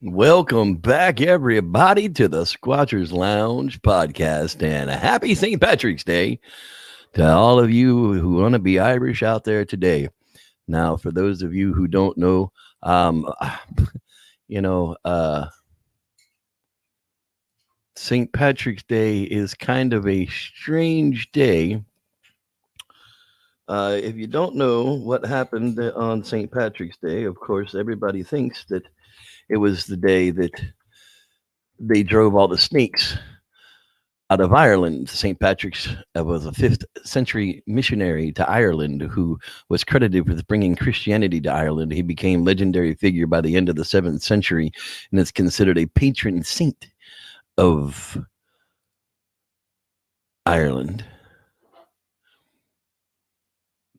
Welcome back, everybody, to the Squatchers Lounge podcast, and a happy St. Patrick's Day to all of you who want to be Irish out there today. Now, for those of you who don't know, you know, St. Patrick's Day is kind of a strange day. If you don't know what happened on St. Patrick's Day, of course, everybody thinks that it was the day that they drove all the snakes out of Ireland. St. Patrick's was a 5th century missionary to Ireland who was credited with bringing Christianity to Ireland. He became legendary figure by the end of the 7th century and is considered a patron saint of Ireland.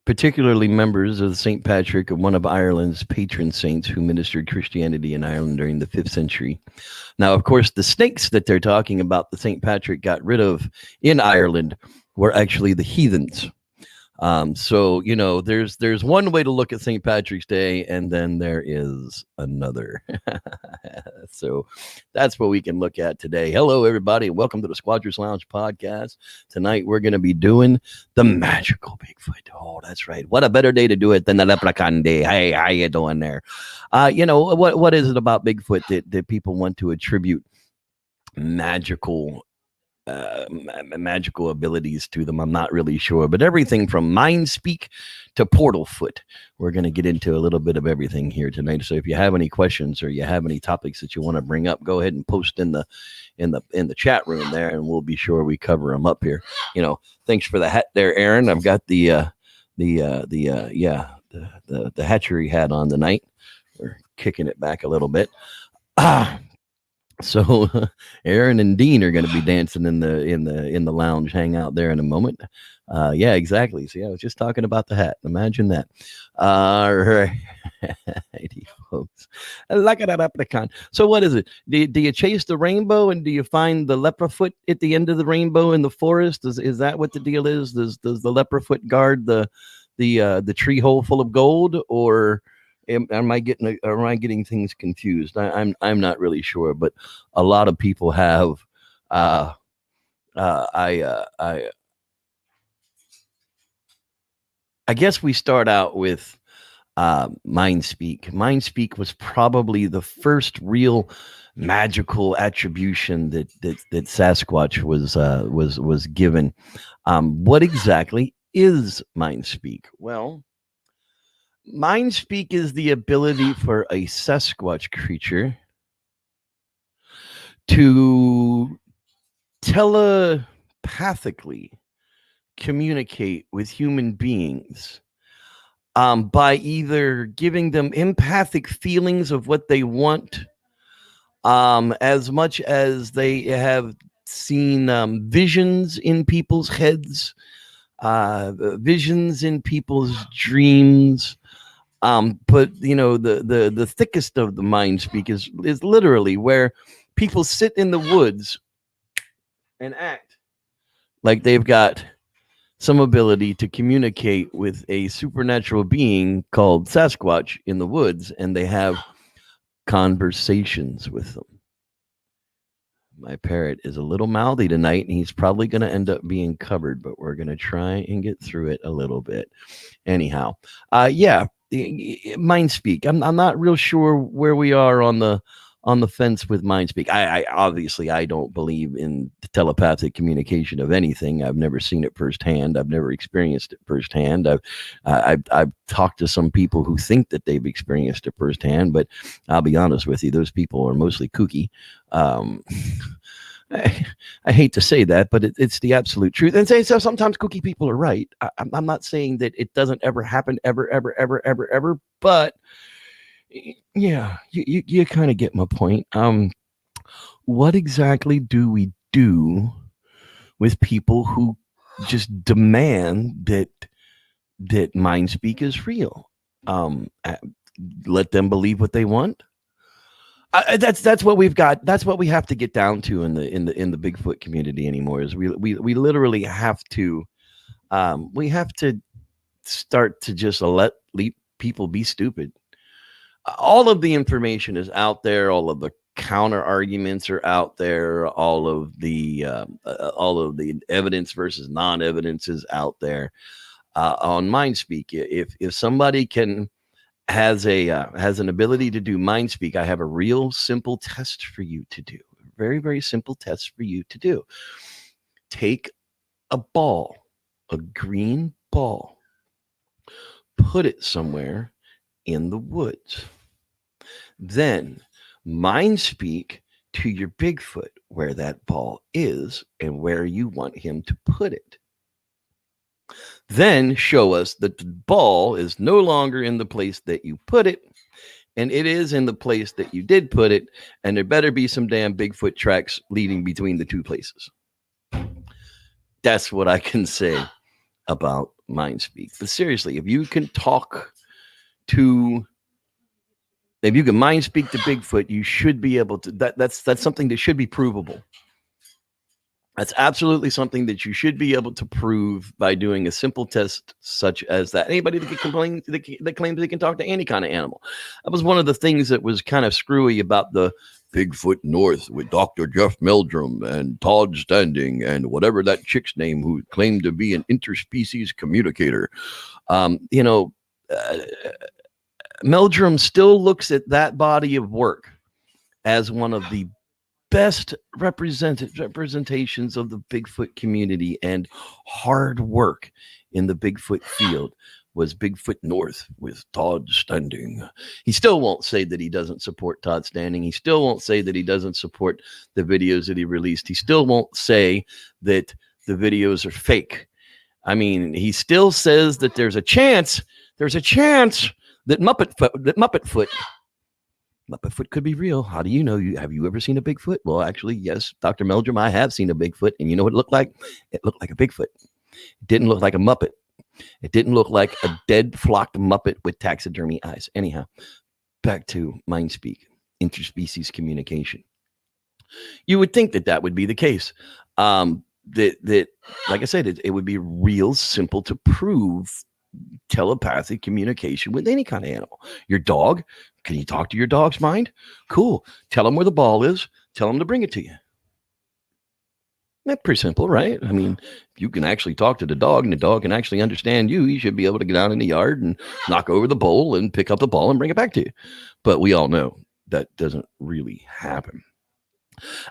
Particularly members of St. Patrick, one of Ireland's patron saints who ministered Christianity in Ireland during the 5th century. Now, of course, the snakes that they're talking about that St. Patrick got rid of in Ireland were actually the heathens. So, there's one way to look at St. Patrick's Day, and then there is another. So that's what we can look at today. Hello, everybody. Welcome to the Squatchers Lounge podcast. Tonight, we're going to be doing the Magical Bigfoot. Oh, that's right. What a better day to do it than the Leprechaun Day. Hey, how you doing there? What is it about Bigfoot that people want to attribute magical abilities to them? I'm not really sure, but everything from mind speak to portal foot, we're going to get into a little bit of everything here tonight. So if you have any questions or you have any topics that you want to bring up, go ahead and post in the chat room there, and we'll be sure we cover them up here. Thanks for the hat there, Aaron. I've got the hatchery hat on tonight. We're kicking it back a little bit. So Aaron and Dean are going to be dancing in the lounge hangout there in a moment. Yeah, exactly. See, I was just talking about the hat. Imagine that. All right, folks. Look at that leprechaun. So what is it? Do you chase the rainbow, and do you find the leprefoot at the end of the rainbow in the forest? Is that what the deal is? Does the leprefoot guard the tree hole full of gold, or am I getting things confused? I'm not really sure, but a lot of people have. I guess we start out with mind speak. Mind speak was probably the first real magical attribution that Sasquatch was given. What exactly is mind speak? Well, mind speak is the ability for a Sasquatch creature to telepathically communicate with human beings by either giving them empathic feelings of what they want, as much as they have seen visions in people's heads, visions in people's dreams. But the thickest of the mind speak is literally where people sit in the woods and act like they've got some ability to communicate with a supernatural being called Sasquatch in the woods, and they have conversations with them. My parrot is a little mouthy tonight, and he's probably going to end up being covered, but we're going to try and get through it a little bit. Anyhow, mind speak. I'm not real sure where we are on the fence with mind speak. I obviously I don't believe in telepathic communication of anything. I've never seen it firsthand. I've never experienced it firsthand. I've talked to some people who think that they've experienced it firsthand, but I'll be honest with you, those people are mostly kooky. I hate to say that, but it's the absolute truth. And so sometimes kooky people are right. I'm not saying that it doesn't ever happen, ever, but yeah, you kind of get my point. What exactly do we do with people who just demand that mind speak is real? Let them believe what they want. That's what we've got. That's what we have to get down to in the Bigfoot community anymore. Is we literally have to start to just let people be stupid. All of the information is out there. All of the counter arguments are out there. All of the evidence versus non-evidence is out there on MindSpeak. If somebody has an ability to do MindSpeak, I have a real simple test for you to do. Very, very simple test for you to do. Take a ball, a green ball, put it somewhere in the woods. Then MindSpeak to your Bigfoot where that ball is and where you want him to put it. Then show us that the ball is no longer in the place that you put it, and it is in the place that you did put it, and there better be some damn Bigfoot tracks leading between the two places. That's what I can say about MindSpeak. But seriously, if you can MindSpeak to Bigfoot, you should be able to. That's something that should be provable. That's absolutely something that you should be able to prove by doing a simple test such as that. Anybody that claims they can talk to any kind of animal. That was one of the things that was kind of screwy about the Bigfoot North with Dr. Jeff Meldrum and Todd Standing and whatever that chick's name who claimed to be an interspecies communicator. Meldrum still looks at that body of work as one of the best representations of the Bigfoot community and hard work in the Bigfoot field was Bigfoot North with Todd Standing. He still won't say that he doesn't support Todd Standing. He still won't say that he doesn't support the videos that he released. He still won't say that the videos are fake. I mean, he still says that there's a chance that Muppet Foot could be real. How do you know? Have you ever seen a Bigfoot? Well, actually, yes, Dr. Meldrum, I have seen a Bigfoot, and you know what it looked like? It looked like a Bigfoot. It didn't look like a Muppet. It didn't look like a dead flocked Muppet with taxidermy eyes. Anyhow, back to MindSpeak, interspecies communication. You would think that would be the case. That like I said, it would be real simple to prove telepathic communication with any kind of animal. Your dog, can you talk to your dog's mind? Cool. Tell him where the ball is. Tell him to bring it to you. That's pretty simple, right? I mean, if you can actually talk to the dog and the dog can actually understand you, you should be able to get out in the yard and knock over the bowl and pick up the ball and bring it back to you. But we all know that doesn't really happen.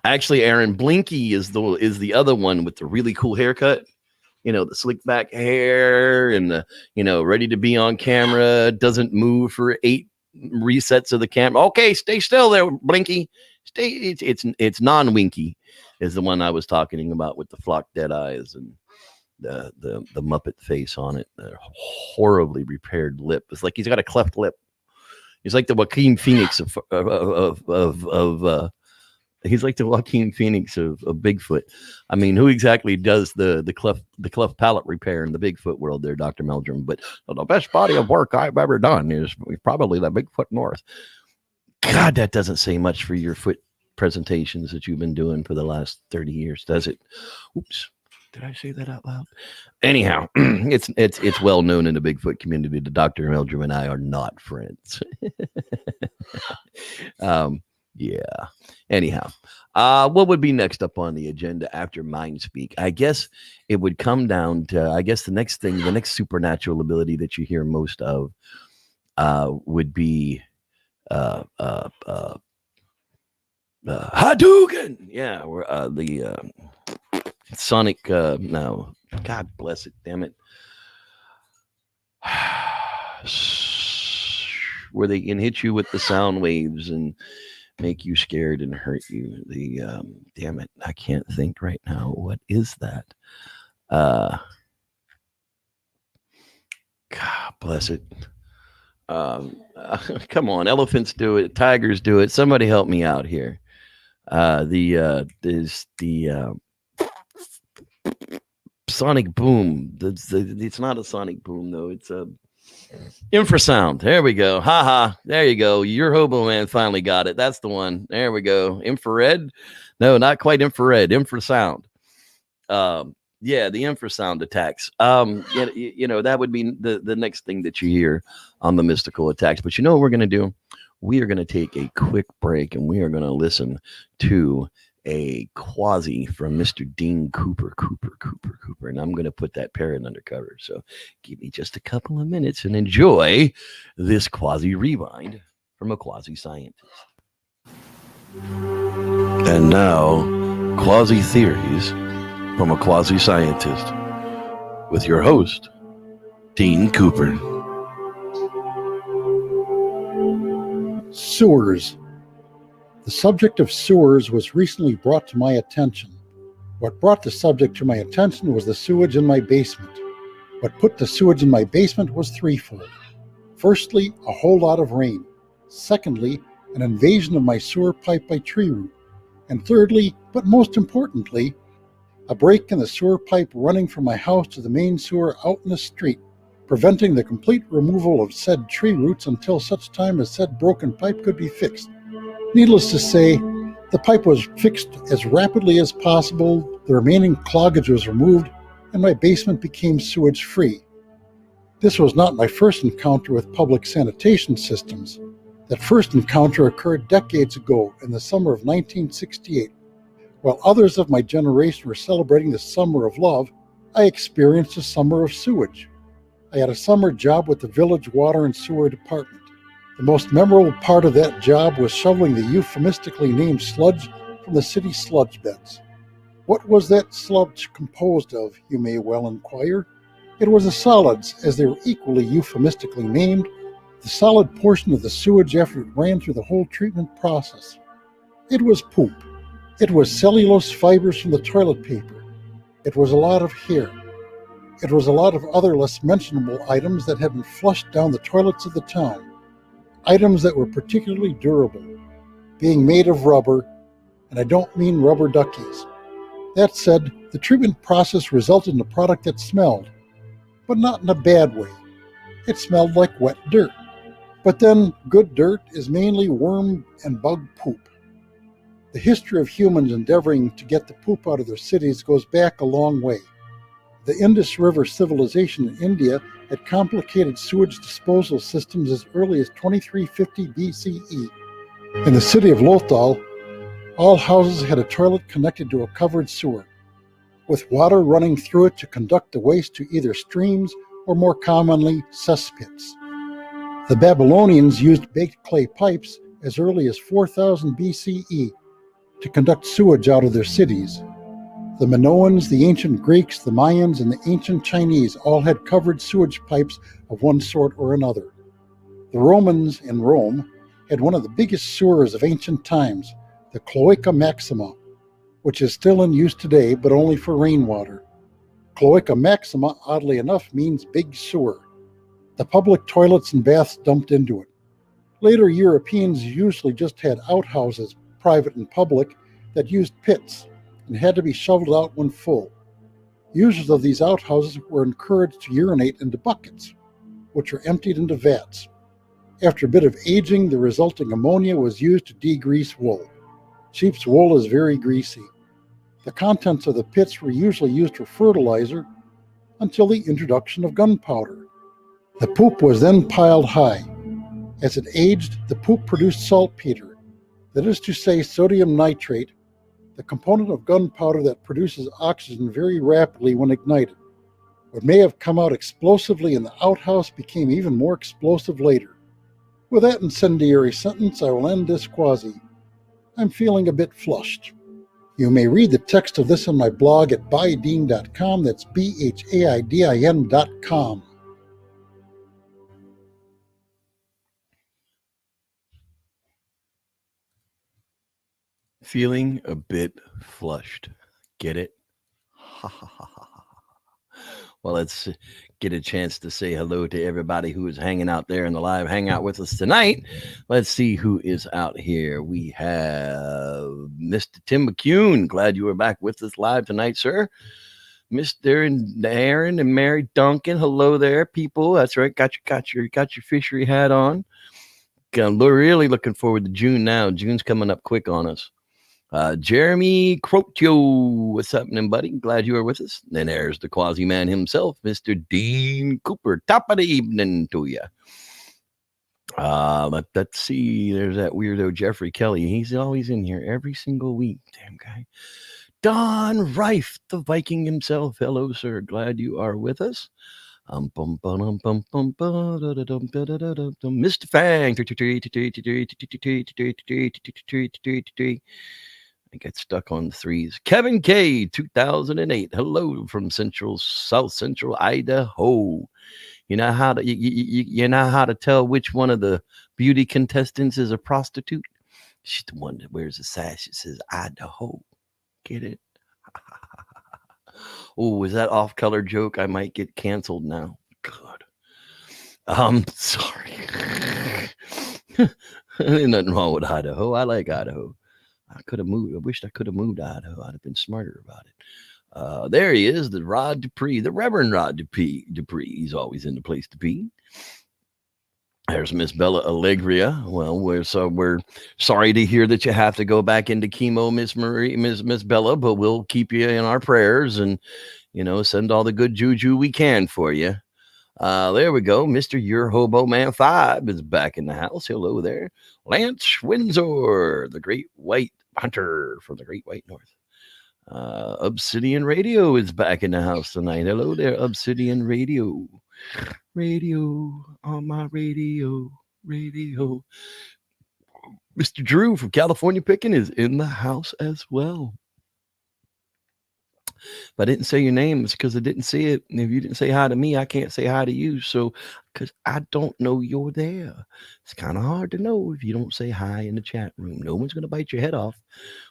Actually, Aaron, Blinky is the other one with the really cool haircut. You know, the slick back hair and the, ready to be on camera, doesn't move for 8 resets of the camera. Okay, stay still there, Blinky. It's non-Winky is the one I was talking about with the flocked dead eyes and the Muppet face on it. The horribly repaired lip. It's like he's got a cleft lip. He's like the Joaquin Phoenix he's like the Joaquin Phoenix of Bigfoot. I mean, who exactly does the cleft palate repair in the Bigfoot world there, Dr. Meldrum? But the best body of work I've ever done is probably the Bigfoot North. God, that doesn't say much for your foot presentations that you've been doing for the last 30 years, does it? Oops. Did I say that out loud? Anyhow, it's well known in the Bigfoot community that Dr. Meldrum and I are not friends. Yeah. Anyhow, what would be next up on the agenda after MindSpeak? I guess it would come down to, the next supernatural ability that you hear most of would be Hadouken. Yeah, or the sonic. No, God bless it, damn it. Where they can hit you with the sound waves and make you scared and hurt you. Damn it, I can't think right now. What is that? God bless it. Come on, elephants do it, tigers do it. Somebody help me out here. There's the sonic boom. It's not a sonic boom though. It's a infrasound. There we go. Haha. There you go. Your hobo man finally got it. That's the one. There we go. Infrared? No, not quite infrared. Infrasound. Yeah, the infrasound attacks. That would be the next thing that you hear on the mystical attacks. But you know what we're gonna do? we are going to take a quick break and we are going to listen to a quasi from Mr. Dean Cooper. And I'm going to put that parrot undercover. So give me just a couple of minutes and enjoy this Quasi Rewind from a quasi scientist. And now, Quasi Theories from a quasi scientist with your host, Dean Cooper. Sewers. The subject of sewers was recently brought to my attention. What brought the subject to my attention was the sewage in my basement. What put the sewage in my basement was threefold. Firstly, a whole lot of rain. Secondly, an invasion of my sewer pipe by tree root. And thirdly, but most importantly, a break in the sewer pipe running from my house to the main sewer out in the street, preventing the complete removal of said tree roots until such time as said broken pipe could be fixed. Needless to say, the pipe was fixed as rapidly as possible, the remaining cloggage was removed, and my basement became sewage-free. This was not my first encounter with public sanitation systems. That first encounter occurred decades ago in the summer of 1968. While others of my generation were celebrating the summer of love, I experienced a summer of sewage. I had a summer job with the village water and sewer department. The most memorable part of that job was shoveling the euphemistically named sludge from the city sludge beds. What was that sludge composed of, you may well inquire? It was the solids, as they were equally euphemistically named, the solid portion of the sewage after it ran through the whole treatment process. It was poop. It was cellulose fibers from the toilet paper. It was a lot of hair. It was a lot of other less mentionable items that had been flushed down the toilets of the town. Items that were particularly durable, being made of rubber, and I don't mean rubber duckies. That said, the treatment process resulted in a product that smelled, but not in a bad way. It smelled like wet dirt. But then, good dirt is mainly worm and bug poop. The history of humans endeavoring to get the poop out of their cities goes back a long way. The Indus River civilization in India had complicated sewage disposal systems as early as 2350 BCE. In the city of Lothal, all houses had a toilet connected to a covered sewer, with water running through it to conduct the waste to either streams or more commonly cesspits. The Babylonians used baked clay pipes as early as 4000 BCE to conduct sewage out of their cities. The Minoans, the ancient Greeks, the Mayans, and the ancient Chinese all had covered sewage pipes of one sort or another. The Romans in Rome had one of the biggest sewers of ancient times, the Cloaca Maxima, which is still in use today, but only for rainwater. Cloaca Maxima, oddly enough, means big sewer. The public toilets and baths dumped into it. Later Europeans usually just had outhouses, private and public, that used pits and had to be shoveled out when full. Users of these outhouses were encouraged to urinate into buckets, which were emptied into vats. After a bit of aging, the resulting ammonia was used to degrease wool. Sheep's wool is very greasy. The contents of the pits were usually used for fertilizer until the introduction of gunpowder. The poop was then piled high. As it aged, the poop produced saltpeter, that is to say sodium nitrate, the component of gunpowder that produces oxygen very rapidly when ignited. What may have come out explosively in the outhouse became even more explosive later. With that incendiary sentence, I will end this quasi. I'm feeling a bit flushed. You may read the text of this on my blog at bydean.com. That's BHAIDIN.com. Feeling a bit flushed. Get it? Ha ha ha ha ha. Well, let's get a chance to say hello to everybody who is hanging out there in the live hangout with us tonight. Let's see who is out here. We have Mr. Tim McCune. Glad you were back with us live tonight, sir. Mr. Aaron and Mary Duncan. Hello there, people. That's right. Got your fishery hat on. Really looking forward to June now. June's coming up quick on us. Jeremy Crotio, what's happening, buddy? Glad you are with us. Then there's the quasi man himself, Mr. Dean Cooper. Top of the evening to you. Let's see. There's that weirdo Jeffrey Kelly. He's always in here every single week. Damn guy. Don Rife, the Viking himself. Hello, sir. Glad you are with us. Mr. Fang. I get stuck on threes. Kevin K, 2008. Hello from South Central Idaho. You know how to you know how to tell which one of the beauty contestants is a prostitute? She's the one that wears a sash that says Idaho. Get it? Oh, is that off-color joke? I might get canceled now. God. Sorry. There's nothing wrong with Idaho. I like Idaho. I could have moved. I wished I could have moved to Idaho. I'd have been smarter about it. There he is, the Rod Dupree, the Reverend Rod Dupree. He's always in the place to be. There's Miss Bella Allegria. Well, we're sorry to hear that you have to go back into chemo, Miss Bella, but we'll keep you in our prayers and, send all the good juju we can for you. There we go. Mr. Your Hobo Man 5 is back in the house. Hello there. Lance Windsor, the Great White Hunter from the Great White North. Obsidian Radio is back in the house tonight. Hello there, Obsidian Radio. Radio on my radio. Mr. Drew from California Picking is in the house as well. If I didn't say your name, it's because I didn't see it. And if you didn't say hi to me, I can't say hi to you. So, because I don't know you're there. It's kind of hard to know if you don't say hi in the chat room. No one's going to bite your head off.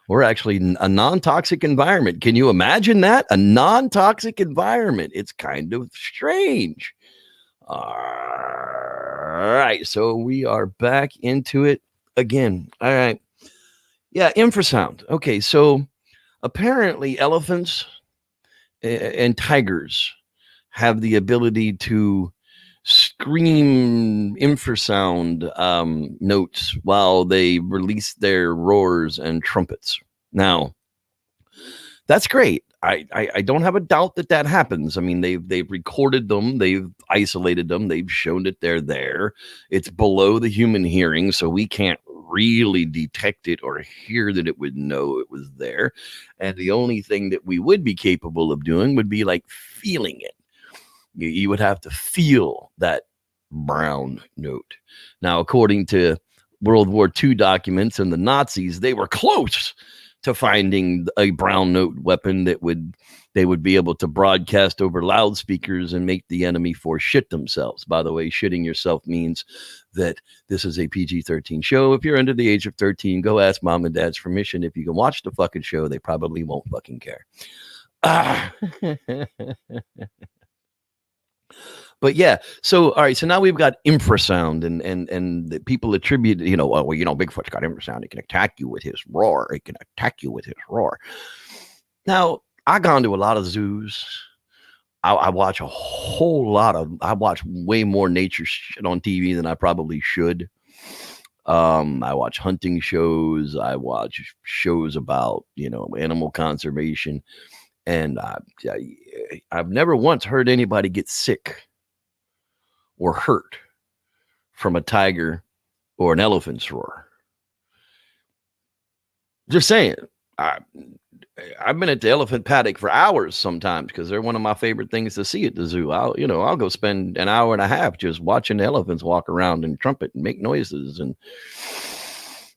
We're actually a non-toxic environment. Can you imagine that? A non-toxic environment. It's kind of strange. All right. So we are back into it again. All right. Yeah. Infrasound. Okay. So apparently elephants and tigers have the ability to scream infrasound notes while they release their roars and trumpets. Now, that's great. I don't have a doubt that happens. I mean, they've recorded them, they've isolated them, they've shown that they're there. It's below the human hearing, so we can't really detect it or hear that it would know it was there. And the only thing that we would be capable of doing would be like feeling it. You would have to feel that brown note. Now, according to World War II documents and the Nazis, they were close to finding a brown note weapon that they would be able to broadcast over loudspeakers and make the enemy shit themselves. By the way, shitting yourself means that this is a PG-13 show. If you're under the age of 13, go ask mom and dad's permission. If you can watch the fucking show, they probably won't fucking care. But yeah, so all right, so now we've got infrasound, and the people attribute, Bigfoot's got infrasound. He can attack you with his roar. Now, I've gone to a lot of zoos. I watch I watch way more nature shit on TV than I probably should. I watch hunting shows. I watch shows about, animal conservation. And I've never once heard anybody get sick or hurt from a tiger or an elephant's roar. Just saying. I've been at the elephant paddock for hours sometimes because they're one of my favorite things to see at the zoo. I'll go spend an hour and a half just watching the elephants walk around and trumpet and make noises. And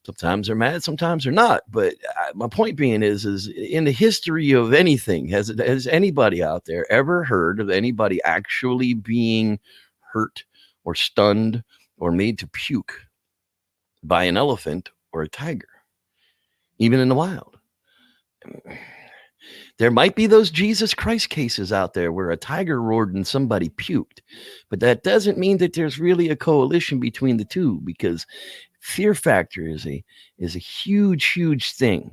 sometimes they're mad, sometimes they're not. But my point being is in the history of anything, has anybody out there ever heard of anybody actually being hurt or stunned or made to puke by an elephant or a tiger, even in the wild? There might be those Jesus Christ cases out there where a tiger roared and somebody puked, but that doesn't mean that there's really a coalition between the two, because fear factor is a huge thing.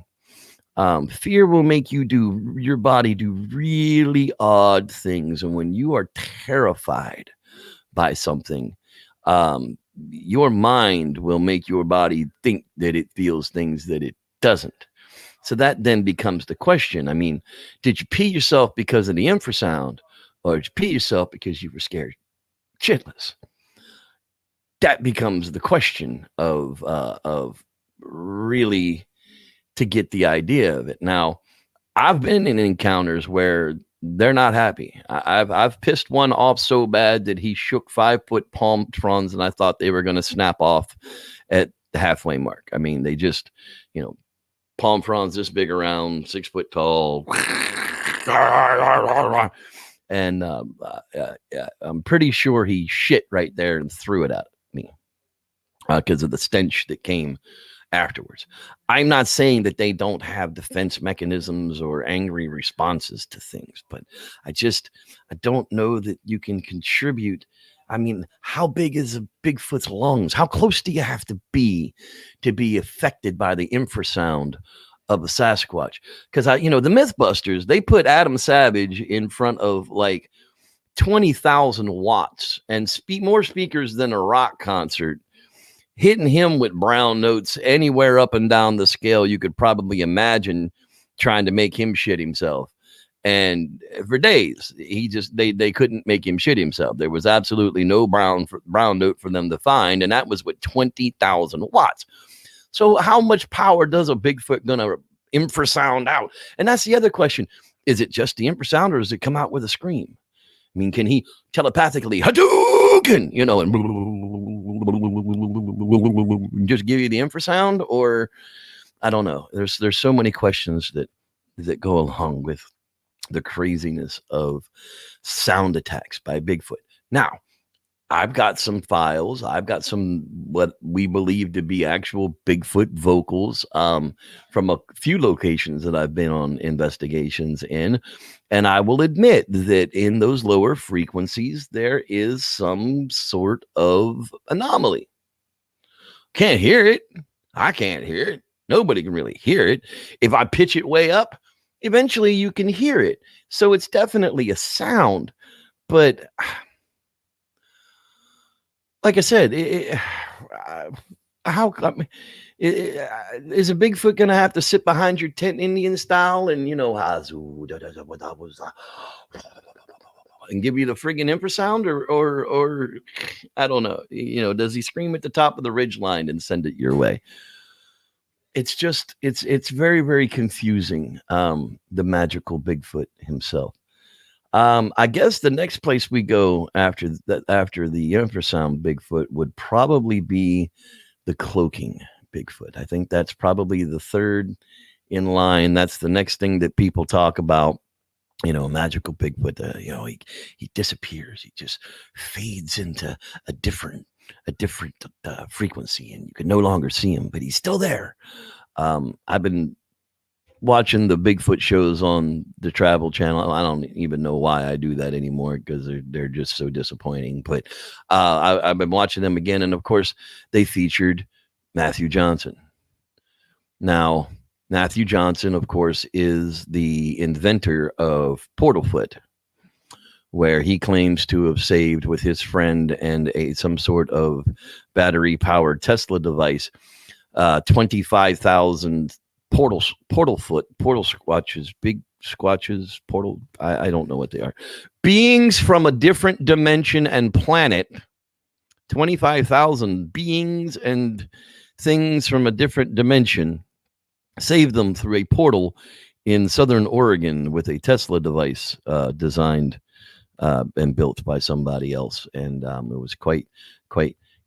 Fear will make your body do really odd things, and when you are terrified by something, your mind will make your body think that it feels things that it doesn't. So that then becomes the question. I mean, did you pee yourself because of the infrasound, or did you pee yourself because you were scared shitless? that becomes the question of really to get the idea of it. Now, I've been in encounters where they're not happy. I've pissed one off so bad that he shook 5-foot palm fronds, and I thought they were going to snap off at the halfway mark. I mean, they just, palm fronds this big around, 6 foot tall, and I'm pretty sure he shit right there and threw it at me because of the stench that came afterwards. I'm not saying that they don't have defense mechanisms or angry responses to things, but I don't know that you can contribute. I mean, how big is a Bigfoot's lungs? How close do you have to be affected by the infrasound of a Sasquatch? Because the Mythbusters, they put Adam Savage in front of like 20,000 watts and more speakers than a rock concert, hitting him with brown notes anywhere up and down the scale you could probably imagine, trying to make him shit himself. And for days, they couldn't make him shit himself. There was absolutely no brown note for them to find, and that was with 20,000 watts. So how much power does a Bigfoot gonna infrasound out? And that's the other question. Is it just the infrasound, or does it come out with a scream? I mean, can he telepathically Hadouken, and just give you the infrasound? Or I don't know. There's so many questions that go along with the craziness of sound attacks by Bigfoot. Now, I've got some files. I've got some what we believe to be actual Bigfoot vocals from a few locations that I've been on investigations in. And I will admit that in those lower frequencies, there is some sort of anomaly. Can't hear it. I can't hear it. Nobody can really hear it. If I pitch it way up, eventually you can hear it. So it's definitely a sound. But like I said, is a Bigfoot going to have to sit behind your tent Indian style and, and give you the friggin' infrasound or I don't know, does he scream at the top of the ridge line and send it your way? It's just, it's very, very confusing. The magical Bigfoot himself. I guess the next place we go after the infrasound Bigfoot would probably be the cloaking Bigfoot. I think that's probably the third in line. That's the next thing that people talk about. Magical Bigfoot. He disappears. He just fades into a different frequency, and you can no longer see him, but he's still there. I've been watching the Bigfoot shows on the Travel Channel. I don't even know why I do that anymore because they're just so disappointing. But I've been watching them again, and of course, they featured Matthew Johnson. Now, Matthew Johnson, of course, is the inventor of Portalfoot, where he claims to have saved with his friend and some sort of battery-powered Tesla device 25,000 portal squatches, big squatches, I don't know what they are. Beings from a different dimension and planet. 25,000 beings and things from a different dimension. Saved them through a portal in Southern Oregon with a Tesla device designed and built by somebody else. And it was quite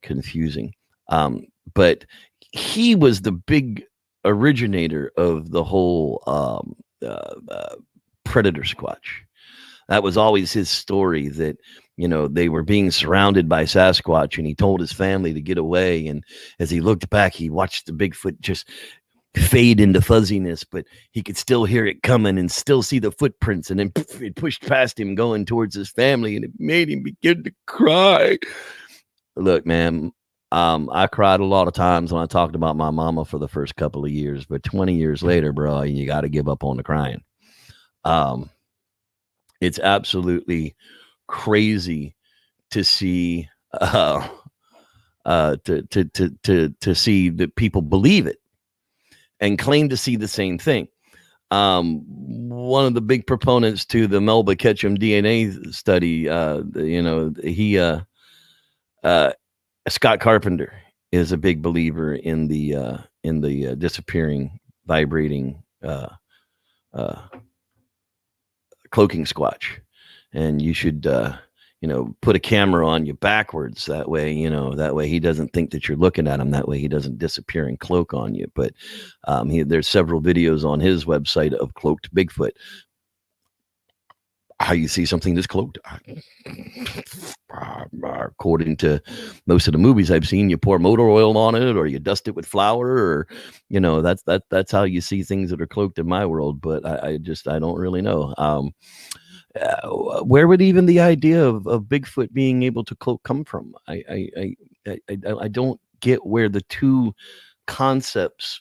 confusing. But he was the big originator of the whole predator squatch. That was always his story, that they were being surrounded by Sasquatch, and he told his family to get away. And as he looked back, he watched the Bigfoot just fade into fuzziness, but he could still hear it coming and still see the footprints. And then it pushed past him going towards his family, and it made him begin to cry. Look, man, I cried a lot of times when I talked about my mama for the first couple of years, but 20 years later, bro, you got to give up on the crying. It's absolutely crazy to see to see that people believe it and claim to see the same thing. One of the big proponents to the Melba Ketchum DNA study, Scott Carpenter is a big believer in the disappearing, vibrating uh, cloaking squatch, and you should put a camera on you backwards. That way he doesn't think that you're looking at him. That way he doesn't disappear and cloak on you. But there's several videos on his website of cloaked Bigfoot. How you see something that's cloaked. According to most of the movies I've seen, you pour motor oil on it, or you dust it with flour, or that's how you see things that are cloaked in my world. But I don't really know. Where would even the idea of Bigfoot being able to cloak come from? I don't get where the two concepts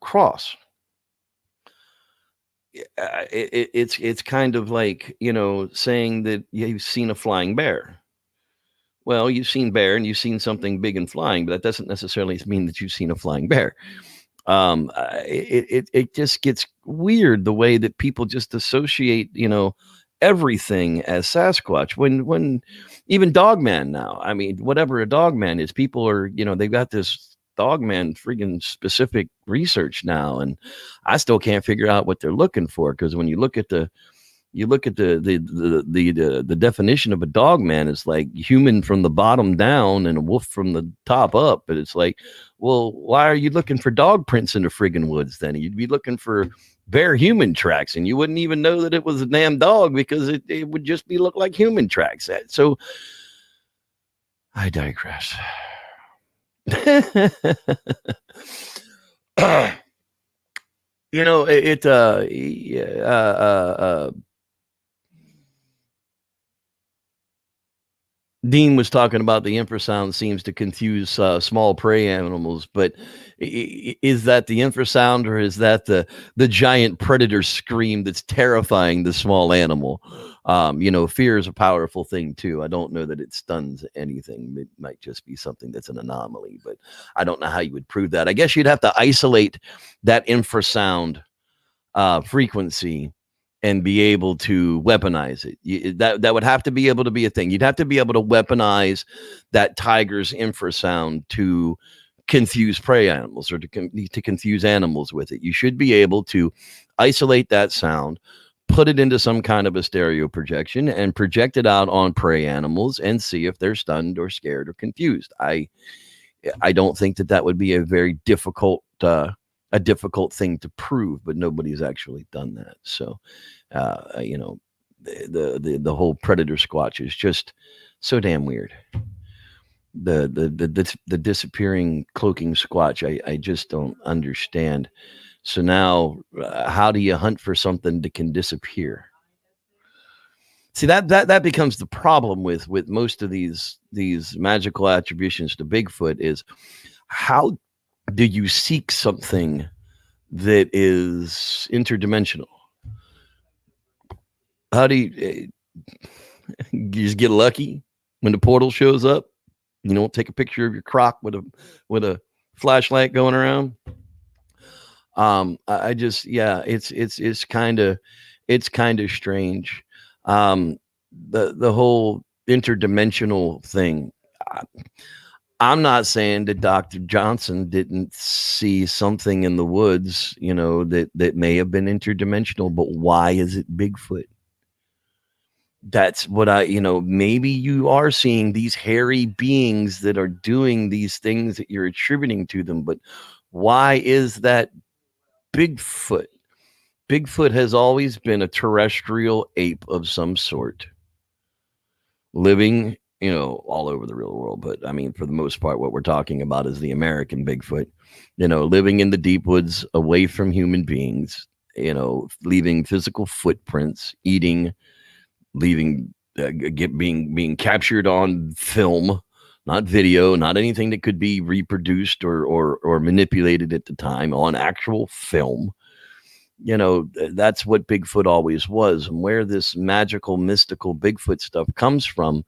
cross. It's kind of like, saying that you've seen a flying bear. Well, you've seen bear and you've seen something big and flying, but that doesn't necessarily mean that you've seen a flying bear. It just gets weird the way that people just associate, everything as Sasquatch, when even Dogman now, I mean, whatever a Dogman is, people are, they've got this Dogman freaking specific research now, and I still can't figure out what they're looking for, because when you look at the definition of a Dogman, it's like human from the bottom down and a wolf from the top up. But it's like, well, why are you looking for dog prints in the friggin' woods then? You'd be looking for bear human tracks, and you wouldn't even know that it was a damn dog, because it would just look like human tracks. So I digress. Dean was talking about the infrasound seems to confuse small prey animals, but is that the infrasound, or is that the giant predator scream that's terrifying the small animal? Fear is a powerful thing too. I don't know that it stuns anything. It might just be something that's an anomaly, but I don't know how you would prove that. I guess you'd have to isolate that infrasound frequency and be able to weaponize it. That would have to be able to be a thing. You'd have to be able to weaponize that tiger's infrasound to confuse prey animals, or to confuse animals with it. You should be able to isolate that sound, put it into some kind of a stereo projection, and project it out on prey animals and see if they're stunned or scared or confused. I don't think that would be a very difficult thing to prove, but nobody's actually done that. So, the whole predator squatch is just so damn weird. The disappearing cloaking squatch, I just don't understand. So now, how do you hunt for something that can disappear? See, that becomes the problem with most of these magical attributions to Bigfoot is, how do you seek something that is interdimensional? How do you just get lucky when the portal shows up? You don't take a picture of your croc with a flashlight going around. I just, it's kind of strange. The whole interdimensional thing. I'm not saying that Dr. Johnson didn't see something in the woods, that may have been interdimensional, but why is it Bigfoot? That's what maybe you are seeing these hairy beings that are doing these things that you're attributing to them, but why is that Bigfoot? Bigfoot has always been a terrestrial ape of some sort, living, all over the real world. But I mean, for the most part, what we're talking about is the American Bigfoot, living in the deep woods away from human beings, leaving physical footprints, eating, leaving, being captured on film, not video, not anything that could be reproduced or manipulated at the time, on actual film. That's what Bigfoot always was. And where this magical, mystical Bigfoot stuff comes from,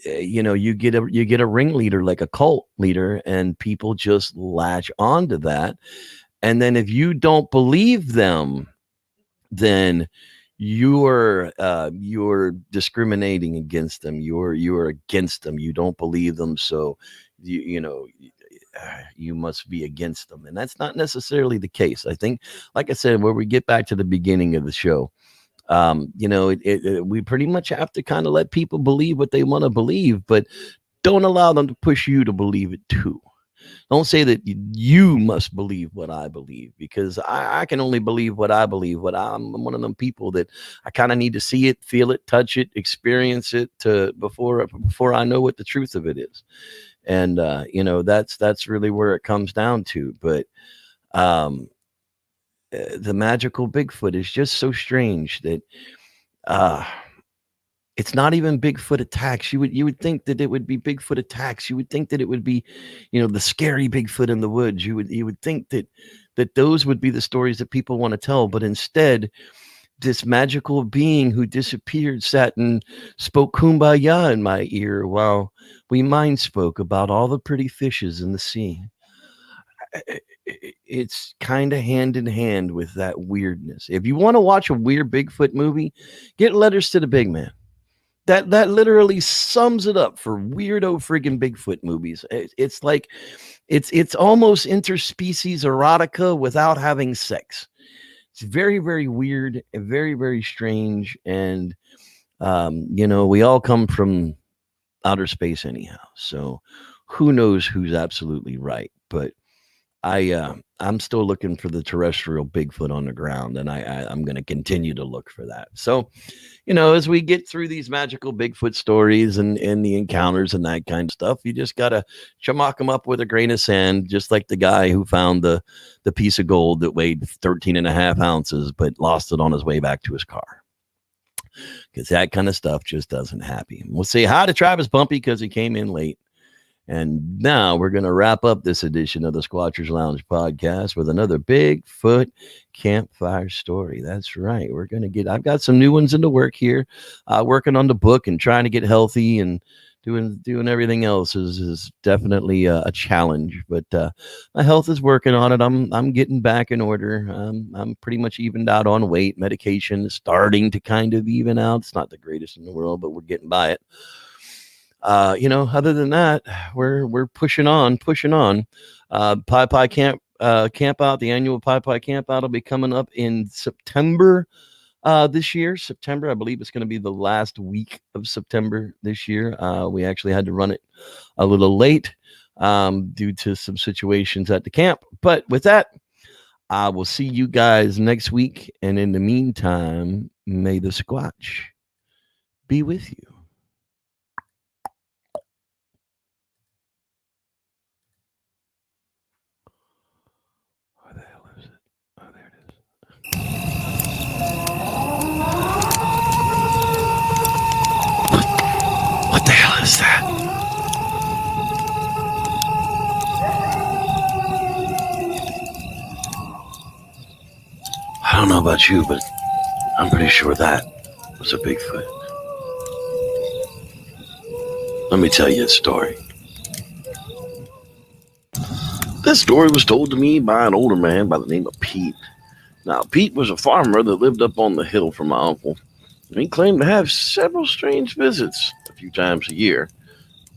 you get a ringleader, like a cult leader, and people just latch onto that. And then if you don't believe them, then you're discriminating against them. You're against them. You don't believe them, so you must be against them. And that's not necessarily the case. I think, like I said, where we get back to the beginning of the show, we pretty much have to kind of let people believe what they want to believe, but don't allow them to push you to believe it too. Don't say that you must believe what I believe, because I can only believe what I believe. I'm one of them people that I kind of need to see it, feel it, touch it, experience it before I know what the truth of it is. And that's really where it comes down to. But the magical Bigfoot is just so strange that it's not even Bigfoot attacks. You would think that it would be Bigfoot attacks. You would think that it would be, the scary Bigfoot in the woods. You would think that those would be the stories that people want to tell. But instead, this magical being who disappeared sat and spoke kumbaya in my ear while we mind spoke about all the pretty fishes in the sea. It's kind of hand in hand with that weirdness. If you want to watch a weird Bigfoot movie, get Letters to the Big Man. That literally sums it up for weirdo friggin' Bigfoot movies. It's like it's almost interspecies erotica without having sex. It's very, very weird and very, very strange. And we all come from outer space anyhow. So who knows who's absolutely right? But I'm still looking for the terrestrial Bigfoot on the ground, and I'm going to continue to look for that. So, as we get through these magical Bigfoot stories and the encounters and that kind of stuff, you just got to chalk them up with a grain of sand, just like the guy who found the piece of gold that weighed 13.5 ounces, but lost it on his way back to his car. Because that kind of stuff just doesn't happen. We'll say hi to Travis Bumpy because he came in late. And now we're going to wrap up this edition of the Squatchers Lounge podcast with another Bigfoot campfire story. That's right. I've got some new ones in the work here, working on the book and trying to get healthy, and doing everything else is definitely a challenge, but my health is working on it. I'm getting back in order. I'm pretty much evened out on weight. Medication is starting to kind of even out. It's not the greatest in the world, but we're getting by it. Other than that, we're pushing on. Pi Camp Out, the annual Pi Camp Out will be coming up in September this year. September, I believe it's going to be the last week of September this year. We actually had to run it a little late due to some situations at the camp. But with that, I will see you guys next week. And in the meantime, may the Squatch be with you. What the hell is that? I don't know about you, but I'm pretty sure that was a Bigfoot. Let me tell you a story. This story was told to me by an older man by the name of Pete. Now, Pete was a farmer that lived up on the hill from my uncle, and he claimed to have several strange visits a few times a year.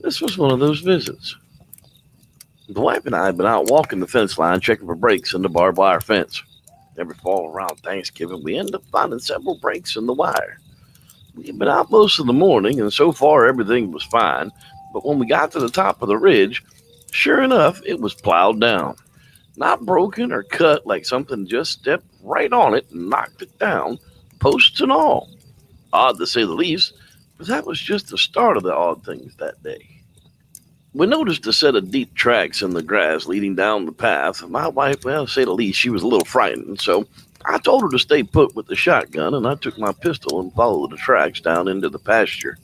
This was one of those visits. The wife and I had been out walking the fence line, checking for breaks in the barbed wire fence. Every fall around Thanksgiving, we ended up finding several breaks in the wire. We had been out most of the morning, and so far everything was fine. But when we got to the top of the ridge, sure enough, it was plowed down. Not broken or cut, like something just stepped right on it and knocked it down, posts and all. Odd to say the least, but that was just the start of the odd things that day. We noticed a set of deep tracks in the grass leading down the path. My wife, well, to say the least, she was a little frightened, so I told her to stay put with the shotgun, and I took my pistol and followed the tracks down into the pasture.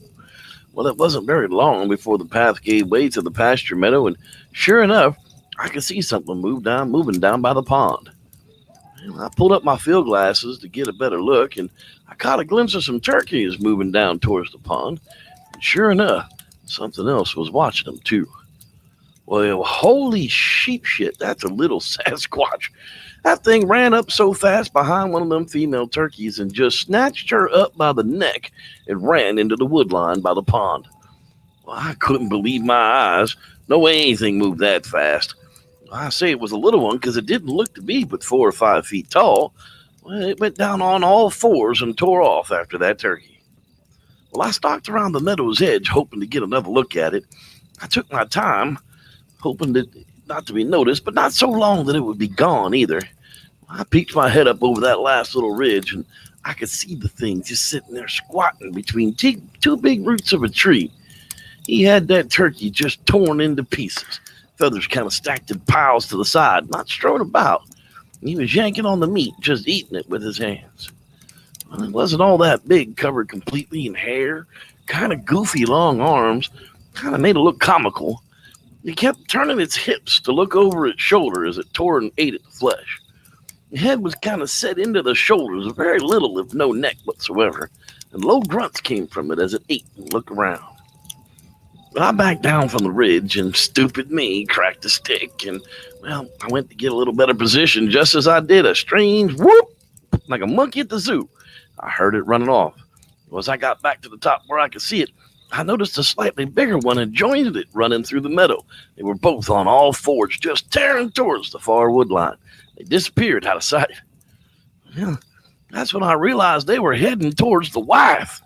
Well, it wasn't very long before the path gave way to the pasture meadow, and sure enough, I could see something moving down by the pond. I pulled up my field glasses to get a better look, and I caught a glimpse of some turkeys moving down towards the pond. And sure enough, something else was watching them too. Well, holy sheep shit, that's a little Sasquatch. That thing ran up so fast behind one of them female turkeys and just snatched her up by the neck and ran into the woodline by the pond. Well, I couldn't believe my eyes. No way anything moved that fast. I say it was a little one because it didn't look to be but 4 or 5 feet tall. Well, it went down on all fours and tore off after that turkey. Well, I stalked around the meadow's edge hoping to get another look at it. I took my time, hoping that not to be noticed, but not so long that it would be gone either. I peeked my head up over that last little ridge, and I could see the thing just sitting there squatting between two big roots of a tree. He had that turkey just torn into pieces, feathers kind of stacked in piles to the side, not strewn about. He was yanking on the meat, just eating it with his hands. Well, it wasn't all that big, covered completely in hair, kind of goofy long arms, kind of made it look comical. It kept turning its hips to look over its shoulder as it tore and ate at the flesh. The head was kind of set into the shoulders, very little if no neck whatsoever, and low grunts came from it as it ate and looked around. But I backed down from the ridge, and stupid me cracked a stick, and, well, I went to get a little better position. Just as I did, a strange whoop, like a monkey at the zoo. I heard it running off. As I got back to the top where I could see it, I noticed a slightly bigger one had joined it running through the meadow. They were both on all fours, just tearing towards the far wood line. They disappeared out of sight. Well, that's when I realized they were heading towards the wife.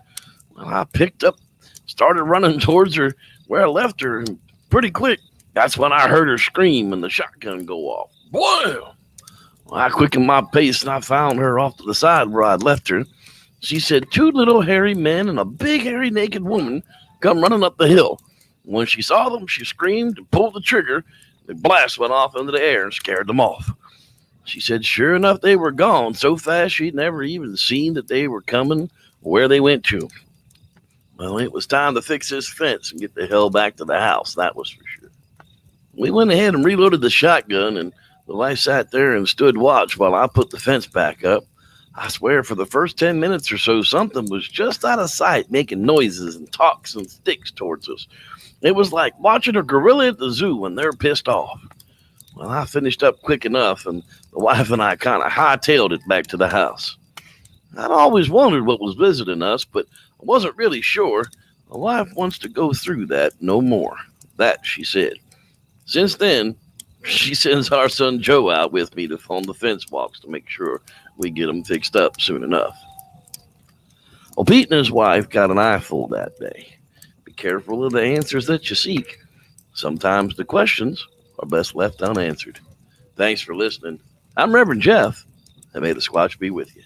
Well, I picked up, started running towards her where I left her, and pretty quick, that's when I heard her scream and the shotgun go off. Well, I quickened my pace and I found her off to the side where I'd left her. She said 2 little hairy men and a big hairy naked woman come running up the hill. When she saw them, she screamed and pulled the trigger. The blast went off into the air and scared them off. She said sure enough they were gone so fast she'd never even seen that they were coming or where they went to. Well, it was time to fix this fence and get the hell back to the house, that was for sure. We went ahead and reloaded the shotgun, and the wife sat there and stood watch while I put the fence back up. I swear for the first 10 minutes or so, something was just out of sight making noises and talks and sticks towards us. It was like watching a gorilla at the zoo when they're pissed off. Well, I finished up quick enough, and the wife and I kind of hightailed it back to the house. I'd always wondered what was visiting us, but I wasn't really sure. My wife wants to go through that no more. That, she said. Since then, she sends our son Joe out with me to phone the fence walks to make sure we get them fixed up soon enough. Well, Pete and his wife got an eyeful that day. Be careful of the answers that you seek. Sometimes the questions are best left unanswered. Thanks for listening. I'm Reverend Jeff, and may the Squatch be with you.